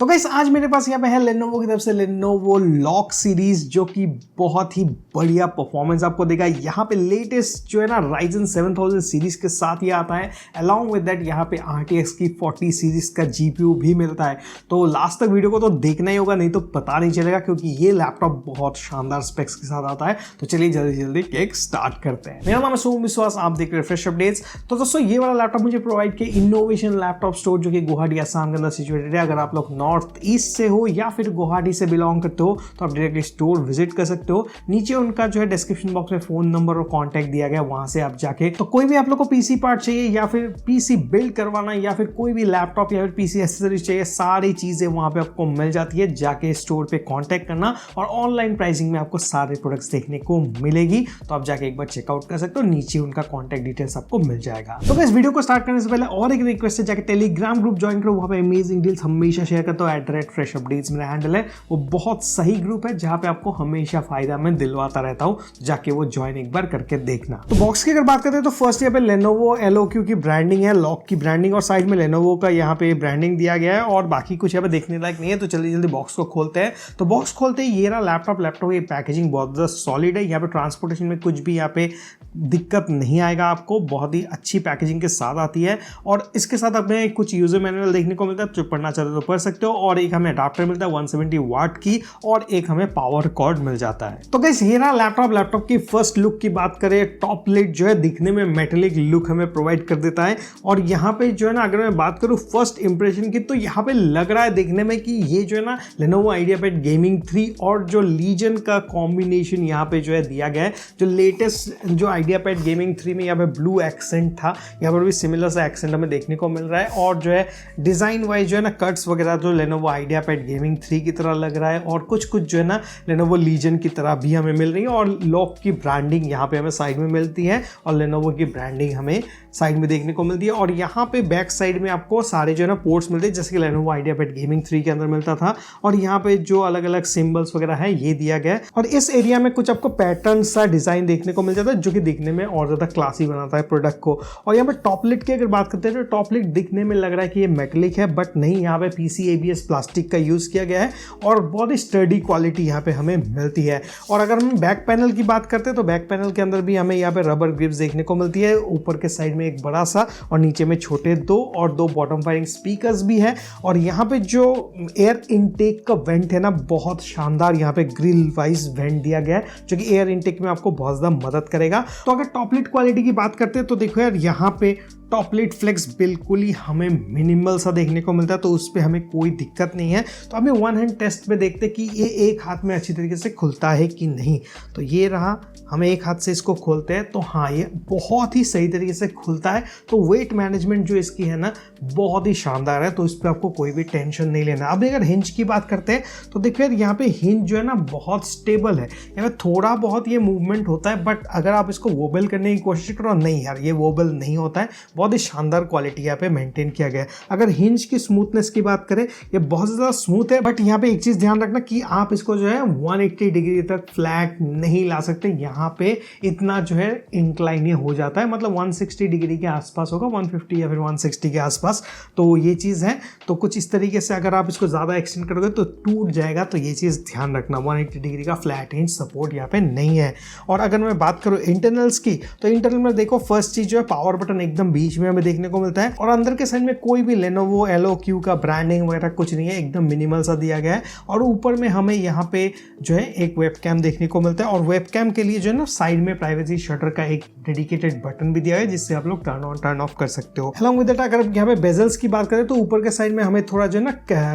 तो गाइस आज मेरे पास यहाँ पे है Lenovo की तरफ से Lenovo Lock सीरीज जो कि बहुत ही बढ़िया परफॉर्मेंस आपको देगा। यहाँ पे लेटेस्ट जो है ना Ryzen 7000 सीरीज के साथ ये आता है। अलॉन्ग विद दैट यहाँ पे RTX की 40 सीरीज का GPU भी मिलता है। तो लास्ट तक वीडियो को तो देखना ही होगा, नहीं तो पता नहीं चलेगा, क्योंकि ये लैपटॉप बहुत शानदार स्पेक्स के साथ आता है। तो चलिए जल्दी जल्दी केक स्टार्ट करते हैं। मेरा नाम है सोम विश्वास, आप देख रहे हैं फ्रेश अपडेट्स। तो दोस्तों ये वाला लैपटॉप मुझे प्रोवाइड किया इनोवेशन लैपटॉप स्टोर, जो कि गुवाहाटी असम के अंदर सिचुएटेड है। अगर आप लोग नॉर्थ ईस्ट से हो या फिर गुवाहाटी से बिलोंग करते हो तो आप डायरेक्टली स्टोर विजिट कर सकते हो। नीचे उनका जो है डिस्क्रिप्शन बॉक्स में फोन नंबर और कॉन्टैक्ट दिया गया, वहां से आप जाके तो कोई भी आप लोग को पीसी पार्ट चाहिए या फिर पीसी बिल्ड करवाना या फिर कोई भी लैपटॉप या फिर पीसी एक्सेसरीज चाहिए, सारी चीजें वहां पे आपको मिल जाती है। जाके स्टोर पे कॉन्टैक्ट करना और ऑनलाइन प्राइसिंग में आपको सारे प्रोडक्ट्स देखने को मिलेगी। तो आप जाके एक बार चेकआउट कर सकते हो, नीचे उनका कॉन्टैक्ट डिटेल्स आपको मिल जाएगा। तो इस वीडियो को स्टार्ट करने से पहले और एक रिक्वेस्ट है, जाके टेलीग्राम ग्रुप ज्वाइन करो, वहां पे अमेजिंग डील्स हमेशा शेयर करता हूं। @fresh updates मेरा हैंडल है, वो बहुत सही ग्रुप है जहां पे आपको हमेशा फायदा मैं दिलवाता रहता हूं। जाके वो ज्वाइन एक बार करके देखना। तो बॉक्स की अगर बात करते हैं तो फर्स्ट यहाँ पे Lenovo LOQ की ब्रांडिंग है, लॉक की ब्रांडिंग, और साइड में Lenovo का यहाँ पे ब्रांडिंग दिया गया है और बाकी कुछ यहाँ पे देखने लायक नहीं है। तो जल्दी जल्दी बॉक्स को खोलते हैं। तो बॉक्स खोलते ही ये रहा लैपटॉप की पैकेजिंग बहुत ज़्यादा सॉलिड है। यहाँ पे ट्रांसपोर्टेशन में कुछ भी यहाँ पे दिक्कत नहीं आएगा आपको, बहुत ही अच्छी पैकेजिंग के साथ आती है। और इसके साथ हमें कुछ यूजर मैनुअल देखने को मिलता है, जो पढ़ना चाहते हो तो पढ़ सकते हो। और एक हमें अडाप्टर मिलता है 170 वाट की, और एक हमें पावर कॉर्ड मिल जाता है। तो गाइस ये रहा लैपटॉप की फर्स्ट लुक की बात करें, टॉप लिड जो है दिखने में मेटेलिक लुक हमें प्रोवाइड कर देता है। और यहाँ पे जो है ना, अगर मैं बात करूँ फर्स्ट इंप्रेशन की, तो यहाँ पे लग रहा है देखने में कि ये जो है ना Lenovo IdeaPad Gaming 3 और जो लीजन का कॉम्बिनेशन यहाँ पे जो है दिया गया है। जो लेटेस्ट जो IdeaPad Gaming 3 में यहाँ पे ब्लू एक्सेंट था, यहाँ पर भी सिमिलर सा एक्सेंट हमें देखने को मिल रहा है। और जो है डिजाइन वाइज जो है ना कट्स वगैरह जो Lenovo IdeaPad Gaming 3 की तरह लग रहा है, और कुछ जो है ना Lenovo Legion की तरह भी हमें मिल रही है। और लॉक की ब्रांडिंग यहाँ पे हमें साइड में मिलती है और Lenovo की ब्रांडिंग हमें साइड में देखने को मिलती है। और यहाँ पे बैक साइड में आपको सारे जो है ना पोर्ट्स मिलते हैं, जैसे कि Lenovo IdeaPad Gaming 3 के अंदर मिलता था। और यहाँ पे जो अलग अलग सिंबल्स वगैरह है ये दिया गया है। और इस एरिया में कुछ आपको पैटर्न सा डिजाइन देखने को मिल जाता है, जो कि दिखने में और ज्यादा क्लासी बनाता है प्रोडक्ट को। और यहाँ पे टॉप लिड की अगर बात करते हैं तो टॉप लिड दिखने में लग रहा है कि ये मेटलिक है, बट नहीं, यहाँ पे PC ABS प्लास्टिक का यूज किया गया है और बहुत ही स्टर्डी क्वालिटी यहाँ पे हमें मिलती है। और अगर हम बैक पैनल की बात करते हैं तो बैक पैनल के अंदर भी हमें यहाँ पे रबर ग्रिप्स देखने को मिलती है। ऊपर के साइड में एक बड़ा सा और नीचे में छोटे दो बॉटम फायरिंग स्पीकर्स भी है। और यहाँ पे जो एयर इनटेक का वेंट है ना, बहुत शानदार यहाँ पे ग्रिल वाइज वेंट दिया गया है, जो कि एयर इनटेक में आपको बहुत ज्यादा मदद करेगा। तो अगर टॉप लिड क्वालिटी की बात करते हैं तो देखो यार, यहाँ पे टॉप लिड फ्लेक्स बिल्कुल ही हमें मिनिमल सा देखने को मिलता है, तो उस पर हमें कोई दिक्कत नहीं है। तो हमें वन हैंड टेस्ट में देखते कि ये एक हाथ में अच्छी तरीके से खुलता है कि नहीं। तो ये रहा, हमें एक हाथ से इसको खोलते हैं तो हाँ, ये बहुत ही सही तरीके से खुलता है। तो वेट मैनेजमेंट जो इसकी है ना, बहुत ही शानदार है, तो इस पर आपको कोई भी टेंशन नहीं लेना। अब अगर हिंज की बात करते हैं तो देखिए यार, यहाँ पे हिंज जो है ना बहुत स्टेबल है। यहाँ पे थोड़ा बहुत ये मूवमेंट होता है, बट अगर आप इसको वोबल करने की कोशिश करो, नहीं यार, ये वोबल नहीं होता है। बहुत ही शानदार क्वालिटी यहाँ पे मेंटेन किया गया है। अगर हिंज की स्मूथनेस की बात करें, ये बहुत ज़्यादा स्मूथ है, बट यहाँ पे एक चीज़ ध्यान रखना कि आप इसको जो है 180 डिग्री तक फ्लैट नहीं ला सकते। यहाँ पे इतना जो है इंक्लाइन हो जाता है, मतलब 160 डिग्री के आसपास होगा, 150 या फिर 160 के आसपास। तो ये चीज़ है। तो कुछ इस तरीके से अगर आप इसको ज़्यादा एक्सटेंड करोगे तो टूट जाएगा। तो ये चीज़ ध्यान रखना, 180 डिग्री का फ्लैट हिंज सपोर्ट यहाँ पे नहीं है। और अगर मैं बात करूँ इंटरनल्स की, तो इंटरनल में देखो फर्स्ट चीज़ जो है पावर बटन एकदम बीच में हमें देखने को मिलता है। और अंदर के साइड में कोई भी Lenovo LOQ का ब्रांडिंग वगैरह कुछ नहीं है, एकदम मिनिमल सा दिया गया है। और ऊपर में हमें यहाँ पे जो है एक वेबकैम देखने को मिलता है, और वेबकैम के लिए जो है ना साइड में प्राइवेसी शटर का एक डेडिकेटेड बटन भी दिया है, जिससे आप लोग टर्न ऑन टर्न ऑफ कर सकते हो। अलॉन्ग विद दैट अगर यहाँ पे बेजल्स की बात करें तो ऊपर के साइड में हमें थोड़ा जो है ना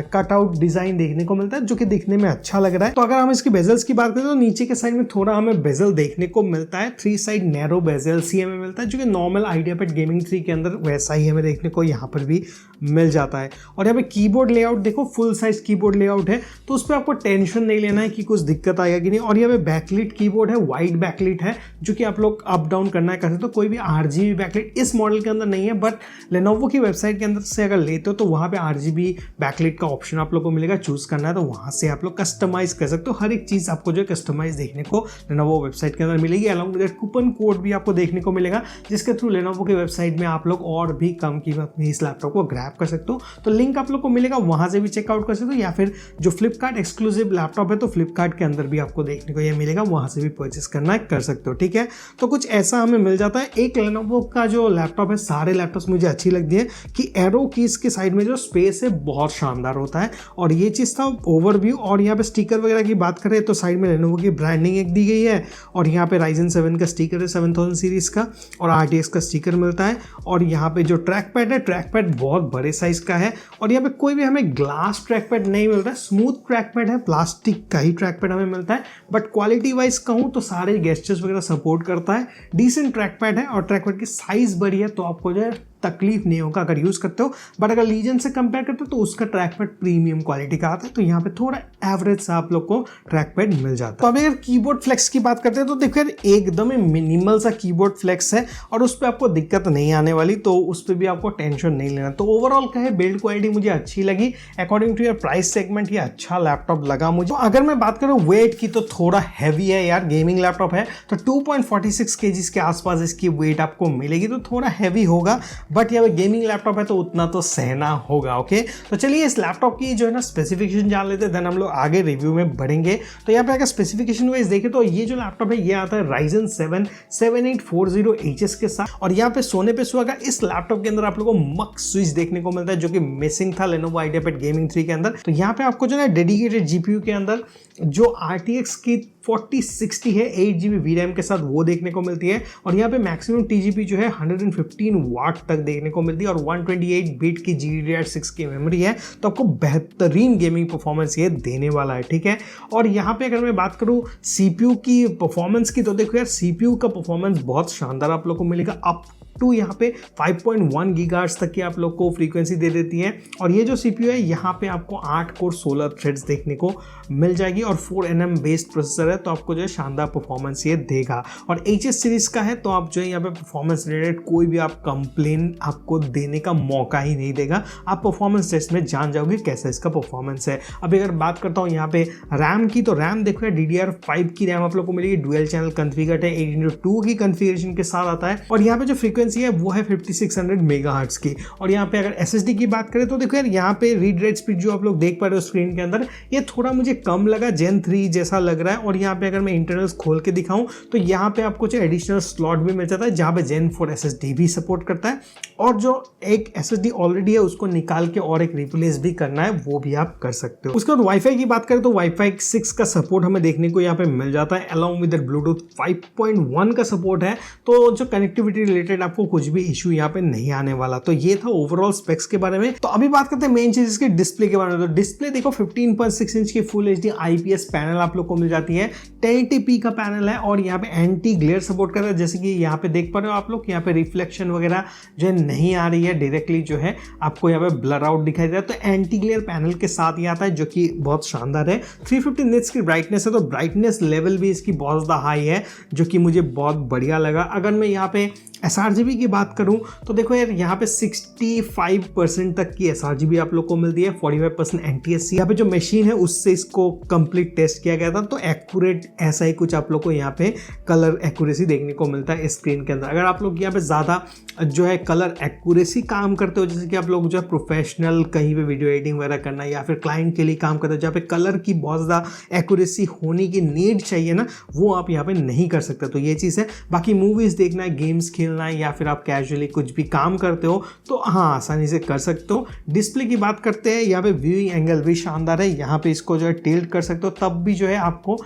कट आउट डिजाइन देखने को मिलता है, जो कि दिखने में अच्छा लग रहा है। तो अगर हम इसकी बेजल्स की बात करें तो नीचे के साइड में थोड़ा हमें बेजल देखने को मिलता है, 3 साइड नैरो बेजल्स ही हमें मिलता है, जो कि नॉर्मल IdeaPad Gaming 3 के अंदर वैसा ही हमें देखने को यहाँ पर भी मिल जाता है। और यहाँ पे कीबोर्ड लेआउट देखो, फुल साइज कीबोर्ड लेआउट है, तो उस पर आपको टेंशन नहीं लेना है कि कुछ दिक्कत आएगा कि नहीं। और यहाँ पे बैकलिट कीबोर्ड है, वाइड बैकलिट है, जो कि आप लोग अप डाउन करना है कर सकते हो। कोई भी RGB बैकलिट इस मॉडल के अंदर नहीं है, बट Lenovo की वेबसाइट के अंदर से अगर लेते हो तो वहाँ पे RGB बैकलिट का ऑप्शन आप लोग को मिलेगा, चूज करना है तो वहाँ से आप लोग कस्टमाइज कर सकते हो। हर एक चीज़ आपको जो कस्टमाइज देखने को Lenovo वेबसाइट के अंदर मिलेगी। अलॉन्ग विद कूपन कोड भी आपको देखने को मिलेगा, जिसके थ्रू Lenovo की वेबसाइट में आप लोग और भी कम कीमत में इस लैपटॉप को ग्रैब कर सकते हो। तो लिंक आप लोग को मिलेगा, वहां से भी चेकआउट कर सकते हो, या फिर जो फ्लिपकार्ट एक्सक्लूसिव लैपटॉप है तो फ्लिपकार्ट के अंदर भी आपको देखने को ये मिलेगा, वहां से भी परचेस करना कर सकते हो। ठीक है, तो कुछ ऐसा हमें मिल जाता है। एक लेनोवो का जो लैपटॉप है, सारे लैपटॉप्स मुझे अच्छी लगती है कि एरो कीज के साइड में जो स्पेस है बहुत शानदार होता है, और ये चीज़ था ओवरव्यू। और यहाँ पे स्टिकर वगैरह की बात करें तो साइड में लेनोवो की ब्रांडिंग एक दी गई है, और यहाँ पे Ryzen 7 का स्टिकर है 7000 सीरीज का, और RTX का स्टिकर मिलता है। और यहाँ पे जो ट्रैक पैड है, ट्रैक पैड बहुत बड़े साइज का है, और यहाँ पे कोई भी हमें ग्लास ट्रैक पैड नहीं मिलता है, स्मूथ ट्रैक पैड है, प्लास्टिक का ही ट्रैक पैड हमें मिलता है। बट क्वालिटी वाइज कहूँ तो सारे गेस्चर्स वगैरह सपोर्ट करता है, डिसेंट ट्रैक पैड है, और ट्रैक पैड की साइज बड़ी है तो आपको जो है तकलीफ नहीं होगा अगर यूज़ करते हो। बट अगर लीजन से कंपेयर करते हो तो उसका ट्रैक पैड प्रीमियम क्वालिटी का आता है, तो यहाँ पे थोड़ा एवरेज सा आप लोग को ट्रैक पैड मिल जाता है। तो अब अगर कीबोर्ड फ्लेक्स की बात करते हैं तो देखो यार एकदम ही मिनिमल सा कीबोर्ड फ्लेक्स है, और उस पर आपको दिक्कत नहीं आने वाली, तो उस पर भी आपको टेंशन नहीं लेना। तो ओवरऑल कहे बिल्ड क्वालिटी मुझे अच्छी लगी, according to your price segment ये अच्छा लैपटॉप लगा मुझे। तो अगर मैं बात करूँ वेट की तो थोड़ा हैवी है यार, गेमिंग लैपटॉप है तो 2.46 kg के आसपास इसकी वेट आपको मिलेगी, तो थोड़ा हैवी होगा। बट यहाँ पे गेमिंग लैपटॉप है तो उतना तो सहना होगा। ओके, तो चलिए इस लैपटॉप की जो है ना स्पेसिफिकेशन जान लेते हैं, देन हम लोग आगे रिव्यू में बढ़ेंगे। तो यहाँ पे अगर स्पेसिफिकेशन वाइज देखें तो ये जो लैपटॉप है ये आता है Ryzen 7 7840HS के साथ, और यहाँ पे सोने पे सुहागा इस लैपटॉप के अंदर आप लोगों को मक स्विच देखने को मिलता है, जो कि मिसिंग था Lenovo IdeaPad Gaming 3 के अंदर। तो यहाँ पे आपको जो है डेडिकेटेड GPU के अंदर जो RTX की 4060 है 8GB VRAM के साथ वो देखने को मिलती है, और यहाँ पे मैक्सिमम TGP जो है 115 वाट तक देखने को मिलती है, और 128 बिट की GDDR6 की मेमोरी है, तो आपको बेहतरीन गेमिंग परफॉर्मेंस ये देने वाला है। ठीक है, और यहाँ पे अगर मैं बात करूँ CPU की परफॉर्मेंस की, तो देखो यार CPU का परफॉर्मेंस बहुत शानदार आप लोग को मिलेगा, अप टू यहाँ पे 5.1 गीगाहर्ट्ज तक की आप लोग को फ्रीक्वेंसी दे देती है। और ये जो CPU है यहाँ पे आपको 8 कोर 16 थ्रेड्स देखने को मिल जाएगी, और 4nm बेस्ड प्रोसेसर है, तो आपको जो है शानदार परफॉर्मेंस ये देगा। और HS सीरीज का है तो आप जो है यहाँ पे परफॉर्मेंस रिलेटेड कोई भी आप कंप्लेन आपको देने का मौका ही नहीं देगा, आप परफॉर्मेंस टेस्ट में जान जाओगे कैसा इसका परफॉर्मेंस है। अभी अगर बात करता हूँ यहाँ पे रैम की, तो रैम देखो यार DDR5 की रैम आप लोग को मिलेगी, डुअल चैनल कॉन्फ़िगर्ड है, 8x2 की कॉन्फ़िगरेशन के साथ आता है, और यहाँ पे जो फ्रीक्वेंसी है वो है 5600 मेगाहर्ट्ज की। और यहाँ पे अगर SSD की बात करें तो देखो यार यहाँ पे रीड राइट स्पीड जो आप लोग देख पा रहे हो स्क्रीन के अंदर, ये थोड़ा मुझे कम लगा, Gen 3 जैसा लग रहा है। और यहाँ पे अगर मैं इंटरनल्स खोल के दिखाऊं तो यहाँ पे आपको जो एडिशनल स्लॉट भी मिल जाता है, जहाँ पे Gen 4 SSD भी सपोर्ट करता है, और जो एक SSD ऑलरेडी है उसको निकाल के और एक रिप्लेस भी करना है वो भी आप कर सकते हो। उसके बाद वाईफाई की बात करें तो वाईफाई 6 का सपोर्ट हमें देखने को यहाँ पे मिल जाता है, अलॉन्ग विद ब्लूटूथ 5.1 का सपोर्ट है, तो जो कनेक्टिविटी रिलेटेड आपको कुछ भी इशू यहाँ पे नहीं आने वाला। तो ये था ओवरऑल स्पेक्स के बारे में। तो अभी बात करते हैं मेन चीज इसके डिस्प्ले के बारे में। तो डिस्प्ले देखो 15.6 इंच की फुल HD IPS पैनल आप लोग को मिल जाती है, 1080p का पैनल है, और यहाँ पे एंटी ग्लेयर सपोर्ट कर रहा है, जैसे कि यहाँ पे देख पा रहे हो आप लोग, यहाँ पे रिफ्लेक्शन वगैरह जो है नहीं आ रही है, डायरेक्टली जो है आपको यहाँ पे ब्लर आउट दिखाई दे रहा है। तो एंटी ग्लेयर पैनल के साथ ही आता है, जो कि बहुत शानदार है। 350 निट्स की ब्राइटनेस है, तो ब्राइटनेस लेवल भी इसकी बहुत ज़्यादा हाई है, जो कि मुझे बहुत बढ़िया लगा। अगर मैं यहाँ पे sRGB की बात करूं तो देखो यार यहाँ पे 65% तक की sRGB आप लोग को मिलती है, 45% NTSC। यहाँ पे जो मशीन है उससे इसको कंप्लीट टेस्ट किया गया था, तो एक्यूरेट ऐसा ही कुछ आप लोग को यहाँ पे कलर एक्यूरेसी देखने को मिलता है स्क्रीन के अंदर। अगर आप लोग यहाँ पे ज़्यादा जो है कलर एक्यूरेसी काम करते हो, जैसे कि आप लोग जो है प्रोफेशनल कहीं पे वीडियो एडिटिंग वगैरह करना या फिर क्लाइंट के लिए काम करते हो, जहाँ पे कलर की बहुत ज़्यादा एक्यूरेसी होने की नीड चाहिए ना, वो आप यहाँ पे नहीं कर सकते। तो ये चीज़ है। बाकी मूवीज़ देखना है, गेम्स खेलना है, या फिर आप कैजुअली कुछ भी काम करते हो तो हाँ आसानी से कर सकते हो। डिस्प्ले की बात करते हैं, यहाँ पे व्यूइंग एंगल भी शानदार है, यहाँ पे इसको जो है टिल्ट कर सकते हो, तब भी जो है आपको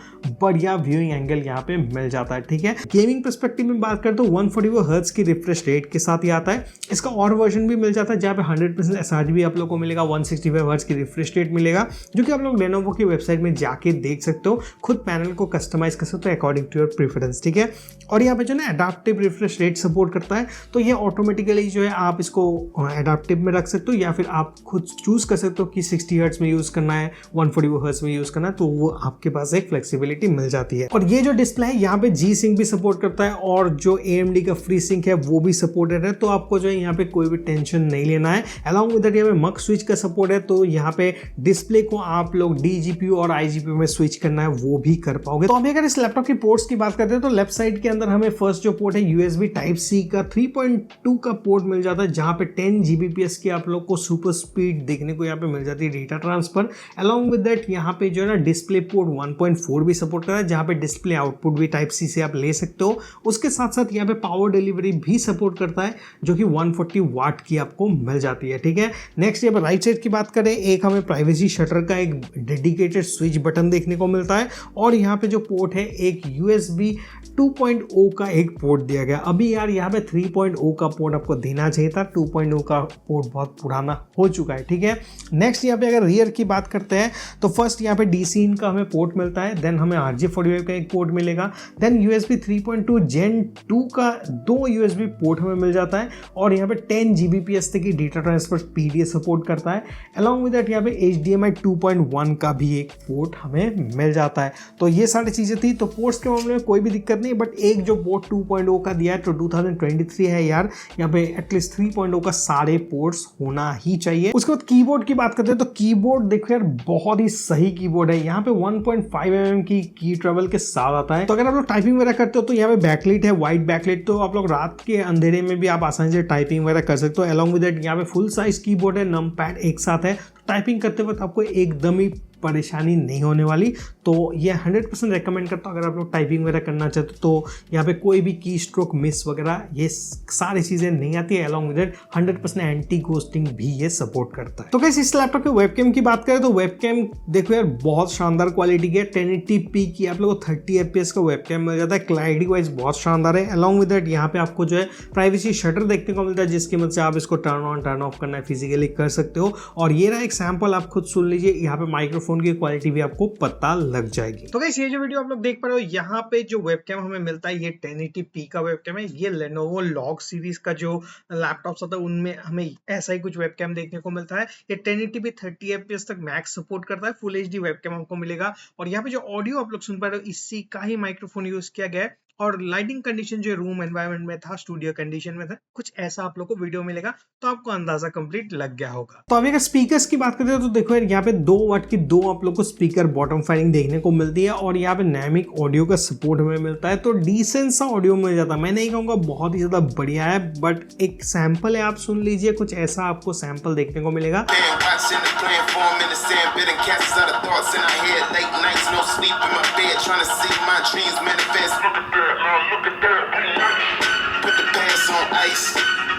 बढ़िया व्यूइंग एंगल यहाँ पे मिल जाता है। ठीक है, गेमिंग पर्सपेक्टिव में बात करते हो 144 हर्ट्ज की रिफ्रेश रेट के साथ ही आता है। इसका और वर्जन भी मिल जाता है, जहाँ पे 100% sRGB आप लोग को मिलेगा, 165 हर्ट्ज की रिफ्रेश रेट मिलेगा, जो कि आप लोग Lenovo की वेबसाइट में जाके देख सकते हो, खुद पैनल को कस्टमाइज कर सकते हो अकॉर्डिंग टू योर प्रेफरेंस। ठीक है, और यहाँ पे जो है एडाप्टिव रिफ्रेश रेट सपोर्ट करता है, तो ये ऑटोमेटिकली जो है आप इसको एडाप्टिव में रख सकते हो, या फिर आप खुद चूज कर सकते हो कि 60 हर्ट्ज में यूज करना है, 144 हर्ट्ज में यूज करना है, तो वो आपके पास एक फ्लेक्सिबिलिटी मिल जाती है। और ये जो डिस्प्ले है यहाँ पे G-Sync भी सपोर्ट करता है, और जो AMD का फ्री सिंक है वो भी सपोर्टेड है, तो आपको जो है यहाँ पे कोई भी टेंशन नहीं लेना है। अलॉन्ग विद दैट यहाँ पे मक स्विच का सपोर्ट है, तो यहाँ पे डिस्प्ले को आप लोग DGPU और iGPU में स्विच करना है वो भी कर पाओगे। तो अभी अगर इस लैपटॉप की पोर्ट्स की बात करते हैं तो लेफ्ट साइड के अंदर हमें फर्स्ट जो पोर्ट है USB Type-C का 3.2 का पोर्ट मिल जाता है जहाँ पे 10 Gbps की आप लोग को सुपर स्पीड देखने को यहाँ पे मिल जाती है data transfer. Along with that यहाँ पे जो है ना डिस्प्ले पोर्ट 1.4 भी सपोर्ट करता है जहाँ पे डिस्प्ले आउटपुट भी टाइप सी से आप ले सकते हो। उसके साथ साथ यहाँ पे पावर डिलीवरी भी सपोर्ट करता है जो कि 140 वाट की आपको मिल जाती है, ठीक है। नेक्स्ट यहाँ पे राइट साइड की बात करें, एक हमें प्राइवेसी शटर का एक डेडिकेटेड स्विच बटन देखने को मिलता है और यहाँ पे जो पोर्ट है एक USB 2.0 का एक पोर्ट दिया गया। अभी यार यहाँ पे 3.0 का पोर्ट आपको देना चाहिए था, 2.0 का पोर्ट बहुत पुराना हो चुका है, ठीक है। नेक्स्ट यहाँ पे अगर रियर की बात करते हैं तो फर्स्ट यहाँ पे DC इन का हमें पोर्ट मिलता है, देन हमें RJ45 का एक पोर्ट मिलेगा, देन USB 3.2 Gen 2 का 2 USB पोर्ट हमें मिल जाता है और यहाँ पे 10 Gbps तक की डेटा ट्रांसफर PDA सपोर्ट करता है। अलॉन्ग विद दैट यहाँ पे HDMI 2.1 का भी एक पोर्ट हमें मिल जाता है। तो ये सारी चीज़ें थी। तो पोर्ट्स के मामले में कोई भी दिक्कत नहीं, बट एक जो पोर्ट 2.0 का दिया है तो 2023 है यार, यहाँ पे एटलीस्ट 3.0 का सारे पोर्ट्स होना ही चाहिए। उसके बाद कीबोर्ड की बात करते हैं तो कीबोर्ड देखो यार बहुत ही सही कीबोर्ड है। यहाँ पे 1.5 mm की ट्रेवल के साथ आता है। तो अगर आप लोग टाइपिंग वगैरह करते हो तो यहाँ पे बैकलाइट है, वाइट बैकलाइट, तो आप लोग रात के अंधेरे में भी आप आसानी से टाइपिंग वगैरह कर सकते हो। अलॉन्ग विद दैट यहाँ पे फुल साइज कीबोर्ड है, नम पैड एक साथ है, टाइपिंग करते वक्त आपको एकदम ही परेशानी नहीं होने वाली। तो ये 100% रेकमेंड करता हूँ अगर आप लोग टाइपिंग वगैरह करना चाहते हो। तो यहाँ पे कोई भी की स्ट्रोक मिस वगैरह ये सारी चीज़ें नहीं आती है। Along with it 100% anti ghosting भी ये सपोर्ट करता है। तो गाइस इस लैपटॉप के वेबकैम की बात करें तो वेबकैम देखो यार बहुत शानदार क्वालिटी की है। 1080p की आप लोग को 30 fps का वेबकैम मिल जाता है। क्लैरिटी वाइज बहुत शानदार है। अलॉन्ग विद इट यहाँ पे आपको जो है प्राइवेसी शटर देखने को मिलता है जिसकी मदद से आप इसको टर्न ऑन टर्न ऑफ करना है फिजिकली कर सकते हो। और ये रहा एक सैंपल, आप खुद सुन लीजिए, यहाँ पे माइक्रोफोन की क्वालिटी भी आपको पता लग जाएगी। तो गाइस ये जो वीडियो आप लोग देख पा रहे हो यहाँ पे जो वेबकैम हमें मिलता है ये 1080p का वेबकैम है। ये Lenovo Log सीरीज का जो लैपटॉप्स होता है उनमें हमें ऐसा ही कुछ वेबकैम देखने को मिलता है। ये 1080p 30 fps तक मैक्स सपोर्ट करता है। फुल HD वेबकैम आपको मिलेगा और यहाँ पे जो ऑडियो आप लोग सुन पा रहे हो इसी का ही माइक्रोफोन यूज किया गया है। और लाइटिंग कंडीशन जो रूम एनवायरनमेंट में था, स्टूडियो कंडीशन में था, कुछ ऐसा आप लोग को वीडियो मिलेगा तो आपको अंदाजा कंप्लीट लग गया होगा। तो अभी अगर स्पीकर्स की बात करते हैं तो देखो यार यहाँ पे 2 वाट की 2 आप लोग को स्पीकर बॉटम फायरिंग देखने को मिलती है और यहाँ पे डायनामिक ऑडियो का सपोर्ट हमें मिलता है। तो डिसेंट सा ऑडियो मिल जाता है। मैं नहीं कहूँगा बहुत ही ज्यादा बढ़िया है, बट एक सैंपल है, आप सुन लीजिए, कुछ ऐसा आपको सैंपल देखने को मिलेगा।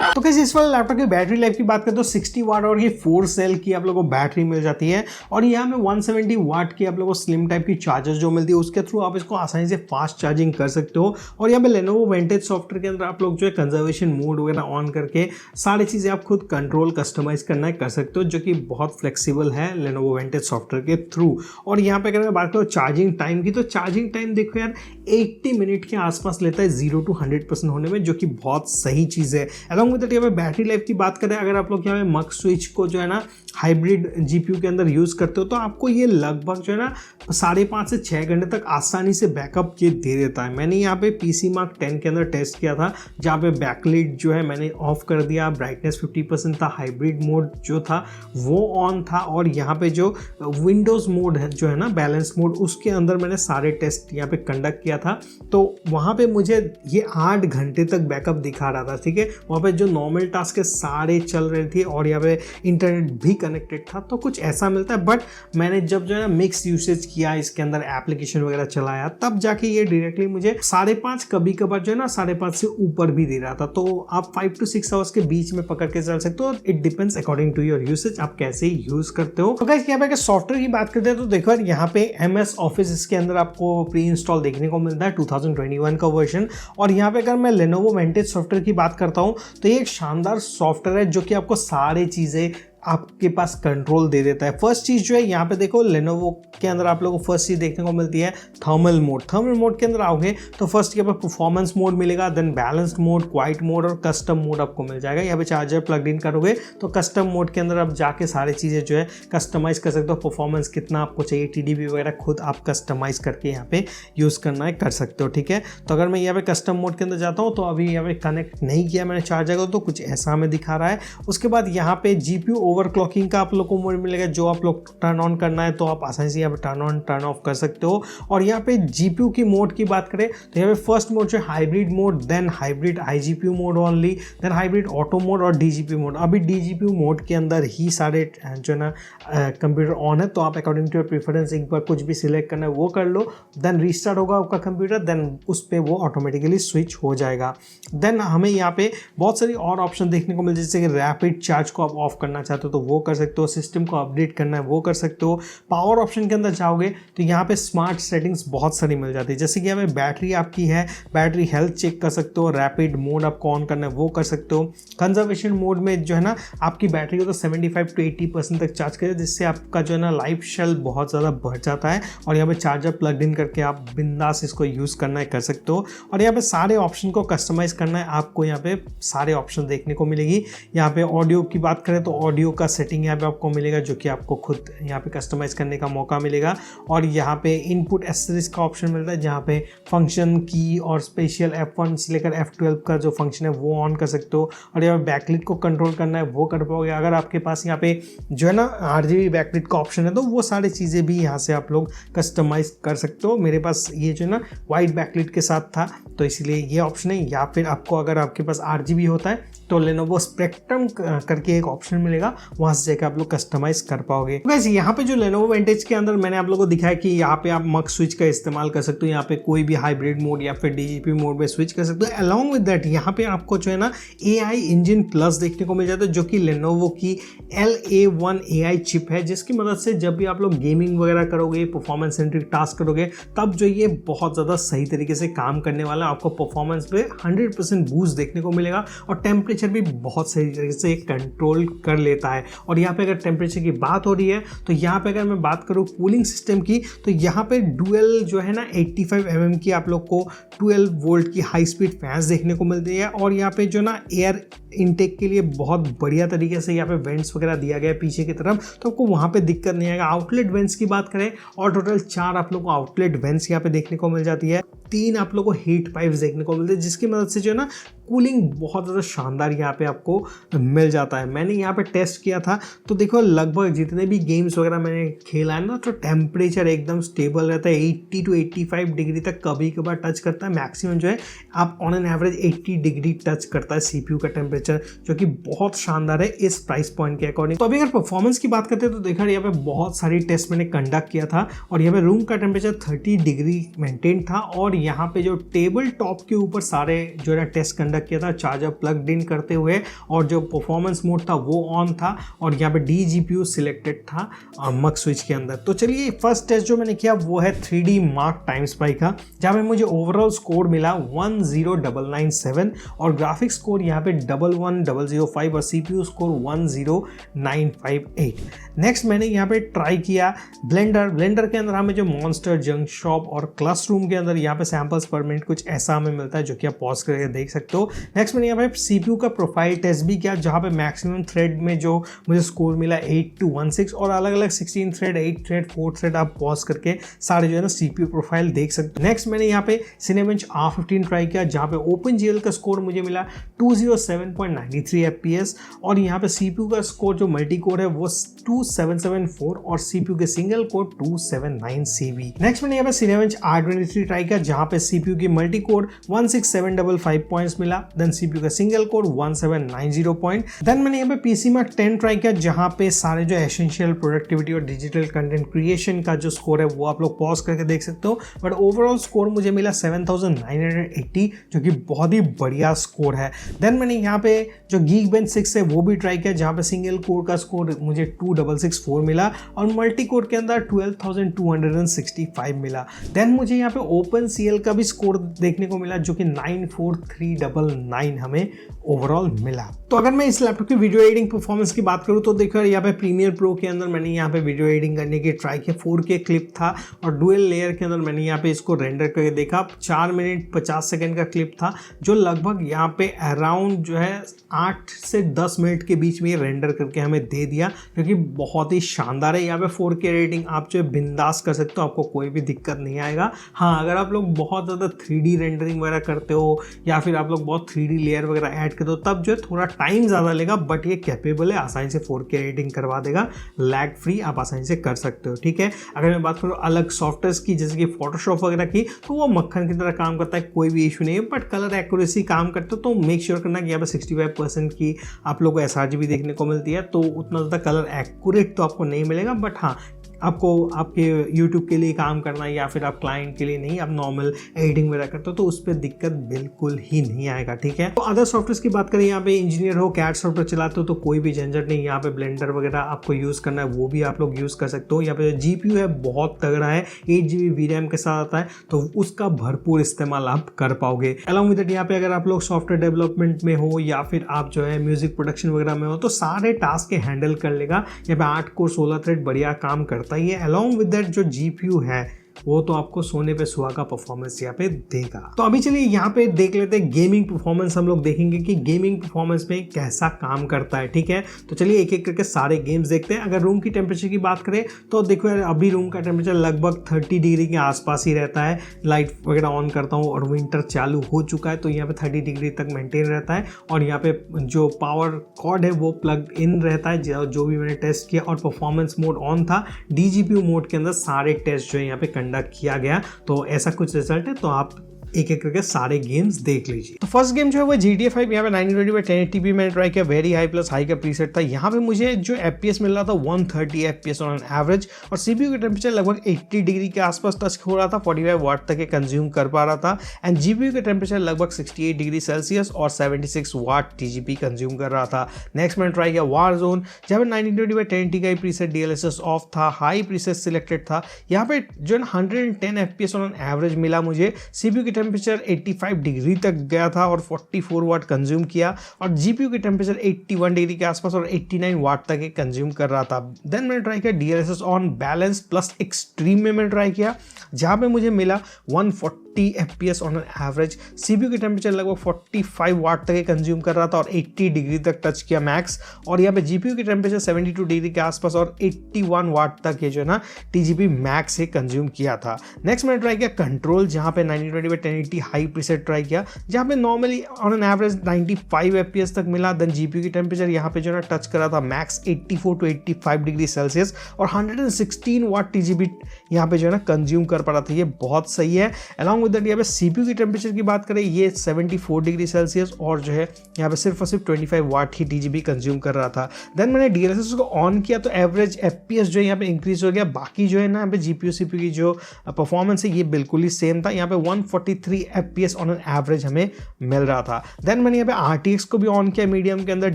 तो कैसे इस वाले लैपटॉप की बैटरी लाइफ की बात करें तो 60 वाट और ये 4 सेल की आप लोगों को बैटरी मिल जाती है और यहाँ में 170 वाट की आप लोगों को स्लिम टाइप की चार्जर जो मिलती है उसके थ्रू आप इसको आसानी से फास्ट चार्जिंग कर सकते हो। और यहाँ पे Lenovo Vantage सॉफ्टवेयर के अंदर आप लोग जो है कंजर्वेशन मोड वगैरह ऑन करके सारी चीज़ें आप खुद कंट्रोल कस्टमाइज करना कर सकते हो जो कि बहुत फ्लेक्सिबल है Lenovo Vantage सॉफ्टवेयर के थ्रू। और यहाँ पे अगर मैं बात करूँ चार्जिंग टाइम की तो चार्जिंग टाइम देखो यार 80 मिनट के आसपास लेता है 0 to 100% होने में, जो कि बहुत सही चीज़ है। अलॉन्ग विद दैट यहाँ पे बैटरी लाइफ की बात करें, अगर आप लोग यहाँ पे मक स्विच को जो है ना हाइब्रिड GPU के अंदर यूज़ करते हो तो आपको ये लगभग जो है ना 5.5 से 6 घंटे तक आसानी से बैकअप ये दे देता है। मैंने यहाँ पे PC Mark 10 के अंदर टेस्ट किया था जहाँ पे बैकलाइट जो है मैंने ऑफ कर दिया, ब्राइटनेस 50% था, हाइब्रिड मोड जो था वो ऑन था और यहाँ पे जो विंडोज़ मोड है जो है ना बैलेंस मोड उसके अंदर मैंने सारे टेस्ट यहाँ पे कंडक्ट किया था। तो वहाँ पे मुझे ये 8 घंटे तक बैकअप दिखा रहा था, ठीक है। वहाँ पे जो नॉर्मल टास्क सारे चल रहे थे और यहाँ पे इंटरनेट भी कनेक्टेड था, तो कुछ ऐसा मिलता है। बट मैंने जब जो है ना मिक्स यूसेज किया, इसके अंदर एप्लीकेशन वगैरह चलाया, तब जाके ये डायरेक्टली मुझे 5.5 कभी कभार जो है ना 5.5 से ऊपर भी दे रहा था। तो आप 5 to 6 आवर्स के बीच में पकड़ के चल सकते हो। It depends according to your usage, आप कैसे यूज करते हो। तो गाइस यहाँ पे सॉफ्टवेयर की बात करते हैं तो देखो यहाँ पे MS ऑफिस इसके अंदर आपको प्री इंस्टॉल देखने को मिलता है 2021 का वर्जन। और यहाँ पे अगर मैं Lenovo Vantage सॉफ्टवेयर की बात करता हूँ तो ये एक शानदार सॉफ्टवेयर है जो कि आपको सारी चीज़ें आपके पास कंट्रोल दे देता है। फर्स्ट चीज़ जो है यहाँ पे देखो Lenovo के अंदर आप लोगों को फर्स्ट चीज़ देखने को मिलती है थर्मल मोड। थर्मल मोड के अंदर आओगे तो फर्स्ट यहाँ पर परफॉर्मेंस मोड मिलेगा, then balanced mode, quiet mode और कस्टम मोड आपको मिल जाएगा। यहाँ पे चार्जर प्लग इन करोगे तो कस्टम मोड के अंदर आप जाके सारी चीज़ें जो है कस्टमाइज़ कर सकते हो। परफॉर्मेंस कितना आपको चाहिए, TDP वगैरह खुद आप कस्टमाइज़ करके यहाँ पे यूज़ करना है कर सकते हो, ठीक है। तो अगर मैं यहाँ पे कस्टम मोड के अंदर जाता हूँ तो अभी यहाँ पे कनेक्ट नहीं किया मैंने चार्जर को, तो कुछ ऐसा हमें दिखा रहा है। उसके बाद यहाँ पे GPU ओवरक्लॉकिंग का आप लोग को मोड मिलेगा, जो आप लोग टर्न ऑन करना है तो आप आसानी से यहाँ पे टर्न ऑन टर्न ऑफ कर सकते हो। और यहाँ पे जीपीयू की मोड की बात करें तो यहाँ पे फर्स्ट मोड जो hybrid mode, then hybrid iGPU mode only, then hybrid auto mode और डीजीपीयू मोड। अभी डीजीपीयू मोड के अंदर ही सारे जो है ना कंप्यूटर ऑन है, तो आप अकॉर्डिंग टू योर प्रेफरेंस एक बार कुछ भी सिलेक्ट करना है वो कर लो, देन रीस्टार्ट होगा आपका कंप्यूटर, देन उस पर वो ऑटोमेटिकली स्विच हो जाएगा। देन हमें यहाँ पे बहुत सारी और ऑप्शन देखने को मिल, जैसे कि रैपिड चार्ज को आप ऑफ करना चाहते हो तो वो कर सकते हो, सिस्टम को अपडेट करना है वो कर सकते हो। पावर ऑप्शन के अंदर जाओगे तो यहाँ पे स्मार्ट सेटिंग्स बहुत सारी मिल जाती है, जैसे कि यहाँ पे बैटरी आपकी है, बैटरी हेल्थ चेक कर सकते हो, रैपिड मोड आपको ऑन करना है वो कर सकते हो। कंजर्वेशन मोड में जो है ना आपकी बैटरी को तो 75 to 80% तक चार्ज करें, जिससे आपका जो है ना लाइफ शेल बहुत ज़्यादा बढ़ जाता है। और यहाँ पे चार्जर प्लग इन करके आप बिंदास इसको यूज़ करना है कर सकते हो। और यहाँ पे सारे ऑप्शन को कस्टमाइज़ करना है, आपको यहाँ पे सारे ऑप्शन देखने को मिलेगी। यहाँ पे ऑडियो की बात करें तो ऑडियो का सेटिंग यहाँ पे आपको मिलेगा, जो कि आपको खुद यहाँ पे कस्टमाइज करने का मौका मिलेगा। और यहाँ पे इनपुट एसेसरीज का ऑप्शन मिलता है, जहाँ पे फंक्शन की और स्पेशल F1 से लेकर F12 का जो फंक्शन है वो ऑन कर सकते हो। और यहाँ पे बैकलिट को कंट्रोल करना है वो कर पाओगे। अगर आपके पास यहाँ पे जो है ना RGB बैकलिट का ऑप्शन है तो वो सारी चीज़ें भी यहाँ से आप लोग कस्टमाइज कर सकते हो। मेरे पास ये जो है ना वाइट बैकलिट के साथ था तो इसलिए ये ऑप्शन है। या फिर आपको अगर आपके पास RGB होता है तो Lenovo स्पेक्ट्रम करके एक ऑप्शन मिलेगा, वहाँ से जाकर आप लोग कस्टमाइज कर पाओगे। वैसे यहाँ पे जो Lenovo Vantage के अंदर मैंने आप लोगों को दिखाया कि यहाँ पे आप मक स्विच का इस्तेमाल कर सकते हो, यहाँ पे कोई भी हाइब्रिड मोड या फिर DGP मोड में स्विच कर सकते हो। अलॉन्ग विद दैट यहाँ पे आपको जो है ना AI इंजन प्लस देखने को मिल जाता है, जो कि Lenovo की LA1 AI चिप है, जिसकी मदद से जब भी आप लोग गेमिंग वगैरह करोगे, परफॉर्मेंस सेंट्रिक टास्क करोगे, तब जो ये बहुत ज़्यादा सही तरीके से काम करने वाला है। आपको परफॉर्मेंस पे 100% बूस्ट देखने को मिलेगा और टेम्परेचर भी बहुत सही तरीके से कंट्रोल कर लेता है। और यहाँ पे अगर टेम्परेचर की बात हो रही है तो यहाँ पे अगर मैं बात करूँ कूलिंग सिस्टम की तो यहाँ पे डुअल जो है ना 85 mm की आप लोग को 12 वोल्ट की हाई स्पीड फैंस देखने को मिलती है। और यहाँ पे जो ना एयर इनटेक के लिए बहुत बढ़िया तरीके से यहाँ पे वेंट्स वगैरह दिया गया है पीछे की तरफ, तो आपको वहाँ पे दिक्कत नहीं आएगा। आउटलेट वेंट्स की बात करें और टोटल 4 आप लोग को आउटलेट वेंट्स यहाँ पे देखने को मिल जाती है। 3 आप लोग को हीट पाइप्स देखने को मिलते हैं, जिसकी मदद से जो है ना कूलिंग बहुत ज़्यादा शानदार यहाँ पे आपको मिल जाता है। मैंने यहाँ पे टेस्ट किया था तो देखो लगभग जितने भी गेम्स वगैरह मैंने खेला है ना तो टेम्परेचर एकदम स्टेबल रहता है, 80 to 85 डिग्री तक कभी कभार टच करता है। मैक्सिमम जो है आप on an average 80 degree touch करता है CPU का टेम्परेचर, जो कि बहुत शानदार है इस प्राइस पॉइंट के अकॉर्डिंग। तो अभी अगर परफॉर्मेंस की बात करते हैं तो देखा यहाँ पे बहुत सारी टेस्ट मैंने कंडक्ट किया था और यहाँ पे रूम का टेम्परेचर 30 डिग्री मेंटेन था। और यहाँ पे जो टेबल टॉप के ऊपर सारे जो है टेस्ट कंडक्ट किया था चार्जर प्लग इन करते हुए, और जो परफॉर्मेंस मोड था वो ऑन था। और यहाँ पे DGPU सिलेक्टेड था मक स्विच के अंदर। तो चलिए फर्स्ट टेस्ट जो मैंने किया वो है 3D मार्क टाइम स्पाई का, जहाँ पे मुझे ओवरऑल स्कोर मिला 10997 और ग्राफिक्स स्कोर यहाँ पे 11005 और CPU स्कोर 10958। नेक्स्ट मैंने यहाँ पे ट्राई किया ब्लेंडर के अंदर हमें जो मॉन्स्टर जंक शॉप और क्लासरूम के अंदर यहाँ पे सैंपल्स पर मिनट कुछ ऐसा हमें मिलता है, जो कि आप पॉज करके देख सकते हो। नेक्स्ट मैंने यहाँ पे CPU का प्रोफाइल टेस्ट भी किया, जहाँ पे मैक्सिमम थ्रेड में जो मुझे स्कोर मिला 8216 और अलग अलग 16 थ्रेड 8 थ्रेड 4 थ्रेड आप पॉज करके सारे जो है ना CPU प्रोफाइल देख सकते हो। नेक्स्ट मैंने यहाँ पे Cinebench R15 ट्राई किया, जहाँ पे OpenGL का स्कोर मुझे मिला 207.93 FPS और यहाँ पे CPU का स्कोर जो मल्टी कोर है वो 2774 और CPU के सिंगल कोर 279 CV। नेक्स्ट मैंने यहाँ पे Cinebench R23 ट्राई किया, जहाँ पे CPU की मल्टी कोर 16755 पॉइंट्स मिला, देन CPU का सिंगल कोर 1790 पॉइंट। देन मैंने यहाँ पे PCMark 10 ट्राई किया, जहाँ पे सारे जो एसेंशियल प्रोडक्टिविटी और डिजिटल कंटेंट क्रिएशन का जो स्कोर है वो आप लोग पॉज करके देख सकते हो। बट ओवरऑल स्कोर मुझे मिला 7980, जो कि बहुत ही बढ़िया स्कोर है। देन मैंने यहाँ पे जो Geekbench 6 है वो भी ट्राई किया, जहाँ पे सिंगल कोर का स्कोर मुझे 2664 मिला और मल्टी कोर के अंदर 12265 मिला। देन मुझे यहाँ पे OpenCL का भी स्कोर देखने को मिला, जो कि 94399 हमें ओवरऑल मिला। तो अगर मैं इस लैपटॉप की वीडियो एडिटिंग परफॉर्मेंस की बात करूँ तो देखो यहाँ पे प्रीमियर प्रो के अंदर मैंने यहाँ पे वीडियो एडिटिंग करने की ट्राई किया, 4K क्लिप था और डुअल लेयर के अंदर मैंने यहाँ पे इसको रेंडर करके देखा। 4 मिनट 50 सेकंड का क्लिप था, जो लगभग यहाँ पे अराउंड जो है 8 से 10 मिनट के बीच में ये रेंडर करके हमें दे दिया, जो कि बहुत ही शानदार है। यहाँ पे 4K एडिटिंग आप जो है बिंदास कर सकते हो, आपको कोई भी दिक्कत नहीं आएगा। हाँ, अगर आप लोग बहुत ज़्यादा 3D रेंडरिंग वगैरह करते हो या फिर आप लोग बहुत और 3D लेयर वगैरह ऐड कर दो तब जो है थोड़ा टाइम ज़्यादा लेगा, बट ये कैपेबल है, आसानी से 4K एडिटिंग करवा देगा, लैग फ्री आप आसानी से कर सकते हो। ठीक है, अगर मैं बात करूँ अलग सॉफ्टवेयर की जैसे कि फोटोशॉप वगैरह की, तो वो मक्खन की तरह काम करता है, कोई भी इशू नहीं है, बट कलर एक्यूरेसी काम करते हो तो मेक श्योर करना कि यहाँ पे 65% की आप लोगों को sRGB देखने को मिलती है, तो उतना ज़्यादा कलर एक्यूरेट तो आपको नहीं मिलेगा, बट हाँ आपको आपके YouTube के लिए काम करना है या फिर आप क्लाइंट के लिए नहीं, आप नॉर्मल एडिटिंग वगैरह करते हो तो उस पर दिक्कत बिल्कुल ही नहीं आएगा। ठीक है, तो अदर सॉफ्टवेयर की बात करें, यहाँ पे इंजीनियर हो, कैड सॉफ्टवेयर चलाते हो तो कोई भी झंझट नहीं, यहाँ पे ब्लेंडर वगैरह आपको यूज़ करना है वो भी आप लोग यूज़ कर सकते हो। यहाँ पे GPU है बहुत तगड़ा है, 8GB VRAM के साथ आता है, तो उसका भरपूर इस्तेमाल आप कर पाओगे। अलॉन्ग विद दैट यहाँ पे अगर आप लोग सॉफ्टवेयर डेवलपमेंट में हो या फिर आप जो है म्यूजिक प्रोडक्शन वगैरह में हो तो सारे टास्क के हैंडल कर लेगा। यहाँ पे 8 कोर 16 थ्रेड बढ़िया काम करता है। अलॉन्ग विद दैट जो GPU है वो तो आपको सोने पे सुहागा परफॉर्मेंस यहाँ पे देगा। तो अभी चलिए यहाँ पे देख लेते हैं गेमिंग परफॉर्मेंस, हम लोग देखेंगे कि गेमिंग परफॉर्मेंस में कैसा काम करता है। ठीक है, तो चलिए एक एक करके सारे गेम्स देखते हैं। अगर रूम की टेम्परेचर की बात करें तो देखो यार अभी रूम का टेम्परेचर लगभग 30 डिग्री के आसपास ही रहता है। लाइट वगैरह ऑन करता हूँ और विंटर चालू हो चुका है तो यहाँ पे 30 डिग्री तक मेंटेन रहता है, और यहाँ पे जो पावर कॉर्ड है वो प्लग इन रहता है जो भी मैंने टेस्ट किया, और परफॉर्मेंस मोड ऑन था। DGPU मोड के अंदर सारे टेस्ट जो है यहाँ पे कंडक्ट किया गया, तो ऐसा कुछ रिजल्ट है। तो आप एक एक करके सारे गेम्स देख लीजिए। तो फर्स्ट गेम जो है वो GTA 5, यहाँ पे 1920x1080p मैंने ट्राई किया, वेरी हाई प्लस हाई का प्रीसेट था। यहाँ पे मुझे जो FPS मिल रहा था 130 FPS ऑन एवरेज, और CPU का टेम्परेचर लगभग 80 डिग्री के आसपास टच हो रहा था, 45 वाट तक कंज्यूम कर पा रहा था। एंड GPU का टेम्परेचर लगभग 68 डिग्री सेल्सियस और 76 वाट TGP कंज्यूम कर रहा था। नेक्स्ट मैंने ट्राई किया Warzone, जहाँ पे 1920x1080 का प्रीसेट DLSS ऑफ था, हाई प्रीसेट सिलेक्टेड था। यहाँ पे जो 110 FPS ऑन एवरेज मिला मुझे। CPU की टेम्परेचर 85 डिग्री तक गया था और 44 वाट कंज्यूम किया, और GPU की टेम्परेचर 81 डिग्री के आसपास और 89 वाट तक कंज्यूम कर रहा था। देन मैंने ट्राई किया DLSS on balance plus extreme में मैंने ट्राई किया, जहाँ पे मुझे मिला 140 FPS ऑन एवरेज। CPU की टेम्परेचर लगभग 45 वाट तक कंज्यूम कर रहा था और 80 डिग्री तक टच किया मैक्स, और यहाँ पे GPU की टेम्परेचर 72 डिग्री के आसपास और 81 वाट तक ये जो है ना TGP मैक्स से कंज्यूम किया था। नेक्स्ट मैंने ट्राई किया कंट्रोल, जहाँ पे 1920x1080 हाई प्रीसेट ट्राई किया, जहाँ पे normally on an average 95 FPS तक मिला। देन GPU की टेम्परेचर यहाँ पे जो है ना टच कर रहा था मैक्स 84 to 85 डिग्री सेल्सियस और 116 वाट TGP यहाँ पे जो है ना कंज्यूम कर पा रहा था, ये बहुत सही है। अलॉन्ग विद दैट यहाँ पे CPU की टेम्परेचर की बात करें, ये 74 डिग्री सेल्सियस और जो है यहाँ पे सिर्फ और सिर्फ 25 वाट ही TGP कंज्यूम कर रहा था। देन मैंने DLSS को ऑन किया तो एवरेज FPS जो है यहाँ पे इंक्रीज हो गया। बाकी जो है ना यहाँ पे GPU CPU की जो परफॉर्मेंस है ये बिल्कुल ही सेम था, यहाँ पे 143 FPS ऑन एन एवरेज हमें मिल रहा था। देन मैंने यहाँ पे RTX को भी ऑन किया मीडियम के अंदर,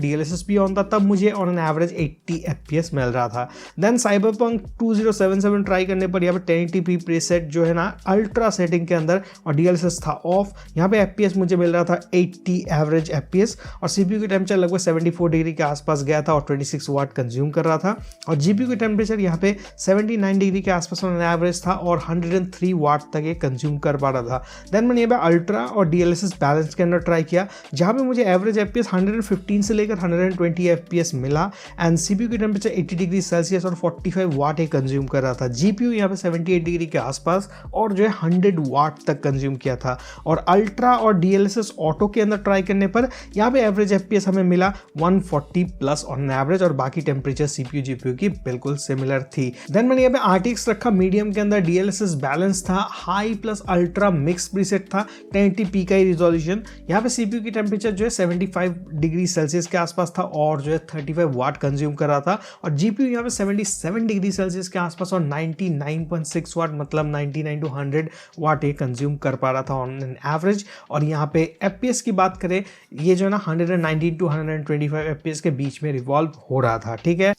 DLSS भी ऑन था, तब मुझे ऑन एन एवरेज 80 FPS मिल रहा था। देन Cyberpunk 2077 ट्राई करने पर यहाँ पे 1080p प्रीसेट जो है ना अल्ट्रा सेटिंग के अंदर और DLSS था ऑफ, यहाँ पे FPS मुझे मिल रहा था 80 एवरेज FPS, और CPU की टेम्परेचर लगभग 74 डिग्री के आसपास गया था और 26 वाट कंज्यूम कर रहा था, और GPU की टेम्परेचर यहाँ पे 79 डिग्री के आसपास ऑन एवरेज था और 103 वाट तक ये कंज्यूम कर पा रहा था। देन मैंने यहाँ पे अल्ट्रा और DLSS बैलेंस के अंदर ट्राई किया, जहाँ पे मुझे एवरेज FPS 115 से लेकर 120 FPS मिला, एंड CPU की टेम्परेचर 80 डिग्री सेल्सियस और 45 वाट ही कंज्यूम कर रहा था। GPU यहाँ पे 78 डिग्री के आसपास और जो है 100 वाट तक कंज्यूम किया था। और अल्ट्रा और DLSS ऑटो के अंदर ट्राई करने पर यहाँ पे एवरेज FPS हमें मिला 140 प्लस ऑन एवरेज, और बाकी टेम्परेचर CPU GPU की बिल्कुल सिमिलर थी। देन मैंने यहाँ पे RTX रखा मीडियम के अंदर, DLSS बैलेंस था, high plus ultra mix preset था, 1080p का ही रिजोल्यूशन। यहाँ पे CPU की टेम्परेचर जो है 75 डिग्री सेल्सियस के आसपास था और जो है 35 वाट कंज्यूम कर रहा था, और GPU यहाँ पे 77 डिग्री सेल्सियस के आसपास और 99.6 वाट मतलब 99 to 100 वाट ये कंज्यूम कर पा रहा था ऑन एन एवरेज। और यहाँ पे FPS की बात करें, ये जो है ना 119 to 125 FPS के बीच में रिवॉल्व हो रहा था। ठीक है,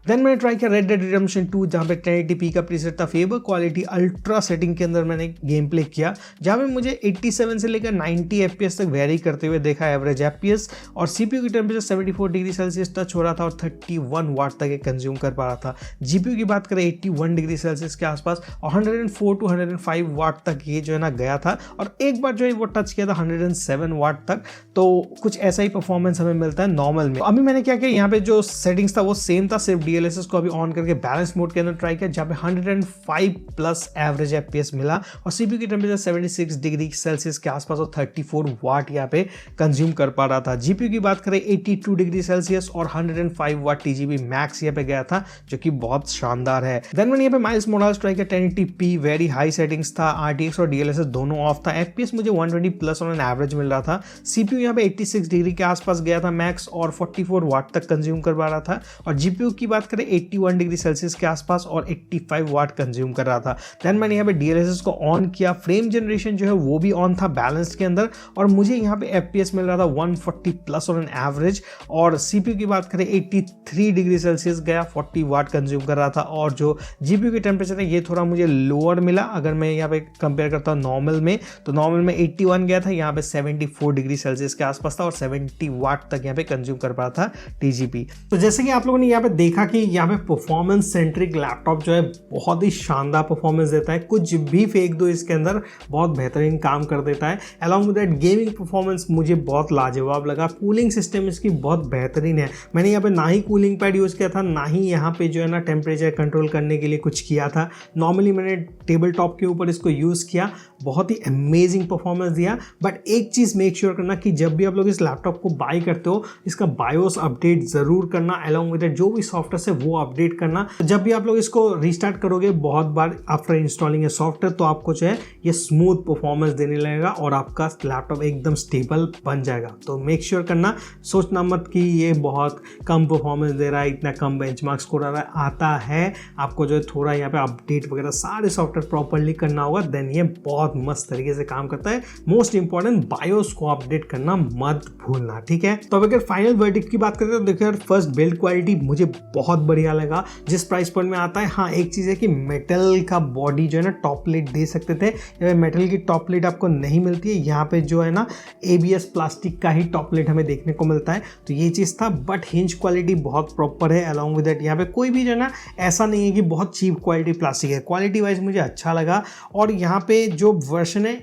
देन मैंने ट्राई किया Red Dead Redemption 2, जहाँ पे 1080p का प्रीसेट था, फेवर क्वालिटी अल्ट्रा सेटिंग के अंदर मैंने गेम प्ले किया, जहाँ पे मुझे 87 से लेकर 90 FPS तक वेरी करते हुए देखा एवरेज FPS, और CPU की टेम्परेचर 74 डिग्री सेल्सियस टच हो रहा था और 31 वाट तक कंज्यूम कर पा रहा था। GPU की बात करें 81 डिग्री सेल्सियस के आसपास और 104 to 105 वाट तक ये जो है ना गया था, और एक बार जो है वो टच किया था 107 वाट तक। तो कुछ ऐसा ही परफॉर्मेंस हमें मिलता है नॉर्मल में। अभी मैंने क्या किया, यहाँ पे जो सेटिंग्स था वो सेम था, सिर्फ DLSS को अभी ऑन करके बैलेंस मोड के अंदर ट्राई किया, जहाँ पे 105 प्लस एवरेज FPS मिला और CPU की टेम्परेचर 76 डिग्री सेल्सियस के आसपास और 34 वाट यहाँ पे कंज्यूम कर पा रहा था। GPU की बात करें 82 डिग्री सेल्सियस और 105 वाट TGP मैक्स यहाँ पे गया था, जो कि बहुत शानदार है। देन मैंने यहाँ पे माइल्स मोडास ट्राई किया, 1080p वेरी हाई सेटिंग्स था, RTX और DLSS दोनों ऑफ था, FPS मुझे 120 प्लस ऑन एन एवरेज मिल रहा था। CPU यहाँ पे 86 डिग्री के आसपास गया था मैक्स और 44 वाट तक कंज्यूम कर पा रहा था और GPU की बात करें 81 डिग्री सेल्सियस के आसपास और 85 वाट कंज्यूम कर रहा था। देन मैंने यहाँ पे DLSS को ऑन किया, फ्रेम जनरेशन जो है वो भी ऑन था बैलेंस्ड के अंदर और मुझे यहाँ पे FPS मिल रहा था 140 प्लस ऑन एन एवरेज और CPU की बात करें 83 डिग्री सेल्सियस गया, 40 वाट कंज्यूम कर रहा था और जो GPU की टेम्परेचर है ये थोड़ा मुझे लोअर मिला। अगर मैं यहाँ पे कंपेयर करता हूँ नॉर्मल में, तो नॉर्मल में 81 गया था, यहाँ पे 74 डिग्री सेल्सियस के आसपास था और 70 वाट तक यहाँ पे कंज्यूम कर पा रहा था TGP। तो जैसे कि आप लोगों ने यहाँ पे देखा कि यहाँ पे परफॉर्मेंस सेंट्रिक लैपटॉप जो है बहुत ही शानदार परफॉर्मेंस देता है, कुछ भी फेंक दो इसके अंदर बहुत बेहतरीन काम कर देता है। Along with that gaming performance मुझे बहुत लाजवाब लगा, कूलिंग सिस्टम इसकी बहुत बेहतरीन है। मैंने यहाँ पे ना ही कूलिंग पैड यूज़ किया था, ना ही यहाँ पे जो है ना टेम्परेचर कंट्रोल करने के लिए कुछ किया था। नॉर्मली मैंने टेबल टॉप के ऊपर इसको यूज़ किया, बहुत ही अमेजिंग परफॉर्मेंस दिया। बट एक चीज़ मेक श्योर करना कि जब भी आप लोग इस लैपटॉप को बाई करते हो इसका बायोस अपडेट ज़रूर करना, अलॉन्ग विद जो भी सॉफ्टवेयर है वो अपडेट करना। जब भी आप लोग इसको रिस्टार्ट करोगे बहुत बार आफ्टर इंस्टॉलिंग ए सॉफ्टवेयर, तो आपको जो है ये स्मूथ परफॉर्मेंस देने लगेगा और आपका लैपटॉप एकदम स्टेबल बन जाएगा। तो मेक श्योर करना, सोचना मत कि ये बहुत कम परफॉर्मेंस दे रहा है, इतना कम बेंचमार्क स्कोर आ रहा है। आता है, आपको जो है थोड़ा यहाँ पे अपडेट वगैरह सारे सॉफ्टवेयर प्रॉपर्ली करना होगा, देन ये बहुत मस्त तरीके से काम करता है। मोस्ट इंपॉर्टेंट बायोस को अपडेट करना मत भूलना, ठीक है। तो अगर फाइनल वर्डिक्ट की बात करते हैं तो देखिए यार, फर्स्ट बिल्ड क्वालिटी मुझे बहुत बढ़िया लगा जिस प्राइस पॉइंट में आता है। हाँ, एक चीज़ है कि मेटल का बॉडी जो है ना टॉप प्लेट दे सकते थे, मेटल की टॉप प्लेट आपको नहीं मिलती है। यहाँ पे जो है ना ABS प्लास्टिक का ही टॉप प्लेट हमें देखने को मिलता है, तो ये चीज़ था। बट हिंज क्वालिटी बहुत प्रॉपर है, अलॉन्ग विद दैट यहाँ पे कोई भी जो है ना ऐसा नहीं है कि बहुत चीप क्वालिटी प्लास्टिक है। क्वालिटी वाइज मुझे अच्छा लगा। और यहाँ पे जो वर्जन है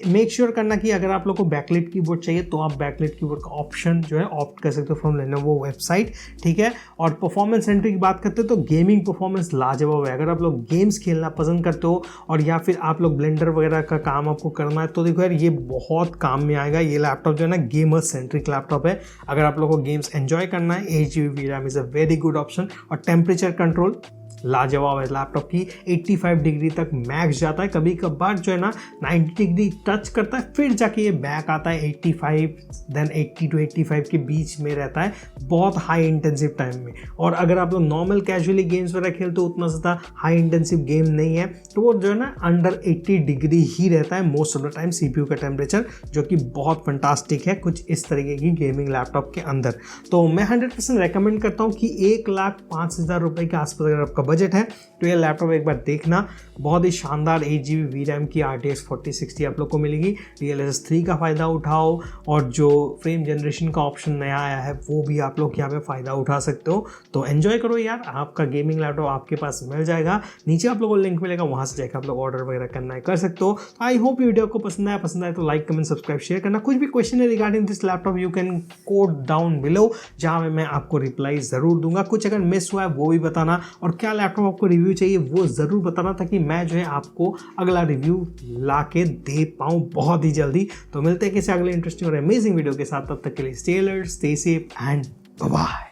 मेक श्योर करना कि अगर आप लोग को बैकलाइट कीबोर्ड चाहिए तो आप बैकलाइट कीबोर्ड का ऑप्शन जो है ऑप्ट कर सकते हो फ्रॉम लेनोवो वेबसाइट, ठीक है। और परफॉर्मेंस सेंटर की बात करते हैं तो गेमिंग परफॉर्मेंस लाजवाब है। अगर आप लोग गेम्स खेलना पसंद करते हो और या फिर आप लोग ब्लेंडर वगैरह का काम आपको करना है तो देखो यार ये बहुत काम में आएगा। ये लैपटॉप जो है ना गेमर सेंट्रिक लैपटॉप है। अगर आप लोग को गेम्स एंजॉय करना है 8GB VRAM is a very good option. और टेम्परेचर कंट्रोल लाजवाब है लैपटॉप की, 85 डिग्री तक मैक्स जाता है, कभी कभार जो है ना 90 डिग्री टच करता है, फिर जाके ये बैक आता है 85, देन 80 to 85 के बीच में रहता है बहुत हाई इंटेंसिव टाइम में। और अगर आप लोग नॉर्मल कैजुअली गेम्स वगैरह खेलते हो उतना ज़्यादा हाई इंटेंसिव गेम नहीं है, तो वो जो है ना अंडर 80 डिग्री ही रहता है most of the time CPU का टेम्परेचर, जो कि बहुत फंटास्टिक है कुछ इस तरीके की गेमिंग लैपटॉप के अंदर। तो मैं 100% रेकमेंड करता हूँ कि 1,05,000 रुपये के आसपास अगर आपका बजट है तो ये लैपटॉप एक बार देखना। बहुत ही शानदार 8GB VRAM की RTX 4060 आप लोग को मिलेगी। DLSS 3 का फ़ायदा उठाओ और जो फ्रेम जनरेशन का ऑप्शन नया आया है वो भी आप लोग यहाँ पे फ़ायदा उठा सकते हो। तो एंजॉय करो यार, आपका गेमिंग लैपटॉप आपके पास मिल जाएगा। नीचे आप लोगों को लिंक मिलेगा, वहाँ से जाकर आप लोग ऑर्डर वगैरह करना है कर सकते हो। आई होप वीडियो को पसंद आए तो लाइक कमेंट सब्सक्राइब शेयर करना। कुछ भी क्वेश्चन है regarding this laptop you can code down below, जहाँ मैं आपको रिप्लाई ज़रूर दूंगा। कुछ अगर मिस हुआ है वो भी बताना और क्या लैपटॉप आपको रिव्यू चाहिए वो ज़रूर बताना, ताकि मैं जो है आपको अगला रिव्यू ला के दे पाऊँ बहुत ही जल्दी। तो मिलते हैं किसी अगले इंटरेस्टिंग और अमेजिंग वीडियो के साथ, तब तक के लिए stay alert, stay safe and bye bye.